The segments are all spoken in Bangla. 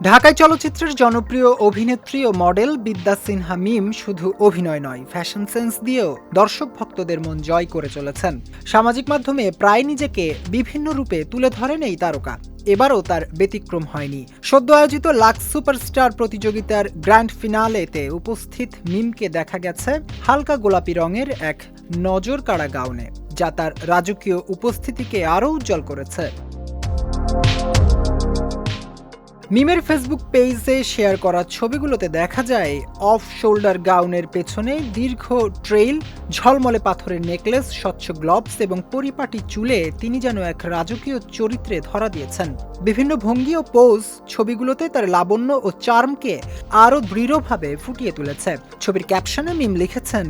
ঢাকাই চলচ্চিত্রের জনপ্রিয় অভিনেত্রী ও মডেল বিদ্যা সিনহা মিম শুধু অভিনয় নয়, ফ্যাশন সেন্স দিয়েও দর্শক ভক্তদের মন জয় করে চলেছেন। সামাজিক মাধ্যমে প্রায় নিজেকে বিভিন্ন রূপে তুলে ধরেন এই তারকা। এবারও তার ব্যতিক্রম হয়নি। সদ্য আয়োজিত লাক্স সুপারস্টার প্রতিযোগিতার গ্র্যান্ড ফিনালেতে উপস্থিত মিমকে দেখা গেছে হালকা গোলাপি রঙের এক নজর কাড়া গাউনে, যা তার রাজকীয় উপস্থিতিকে আরও উজ্জ্বল করেছে। মিমের ফেসবুক পেজে শেয়ার করা ছবিগুলোতে দেখা যায় অফ শোল্ডার গাউনের পেছনে দীর্ঘ ট্রেইল, ঝলমলে পাথরের নেকলেস, স্বচ্ছ গ্লোভস এবং পরিপাটি চুলে তিনি যেন এক রাজকীয় চরিত্রে ধরা দিয়েছেন। বিভিন্ন ভঙ্গি ও পোজ ছবিগুলোতে তার লাবণ্য ও চার্মকে আরও দৃঢ়ভাবে ফুটিয়ে তুলেছে। ছবির ক্যাপশনে মিম লিখেছেন,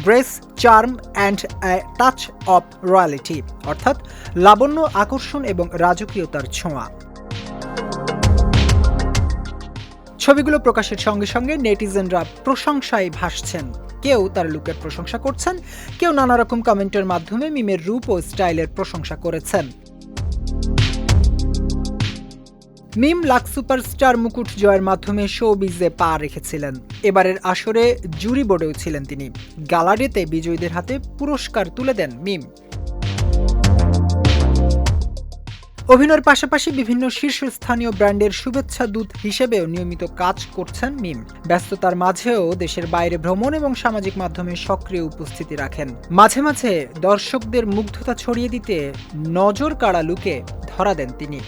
grace, charm and a touch of royalty, অর্থাৎ লাবণ্য, আকর্ষণ এবং রাজকীয়তার ছোঁয়া। ছবিগুলো প্রকাশের সঙ্গে সঙ্গে নেটিজেনরা প্রশংসায় ভাসছেন। কেউ তার লুকের প্রশংসা করছেন, কেউ নানা রকম কমেন্টের মাধ্যমে মিমের রূপ ও স্টাইলের প্রশংসা করেছেন। মিম লাক্স সুপারস্টার মুকুট জয়ের মাধ্যমে শোবিজে পা রেখেছিলেন। এবারের আসরে জুরি বোর্ডেও ছিলেন তিনি। গ্যালারিতে বিজয়ীদের হাতে পুরস্কার তুলে দেন মিম। অভিনয়ের পাশাপাশি বিভিন্ন শীর্ষস্থানীয় ব্র্যান্ডের শুভেচ্ছা দূত হিসেবেও নিয়মিত কাজ করছেন মিম। ব্যস্ততার মাঝেও দেশের বাইরে ভ্রমণ এবং সামাজিক মাধ্যমে সক্রিয় উপস্থিতি রাখেন। মাঝে মাঝে দর্শকদের মুগ্ধতা ছড়িয়ে দিতে নজর কাড়া লুকে ধরা দেন তিনি।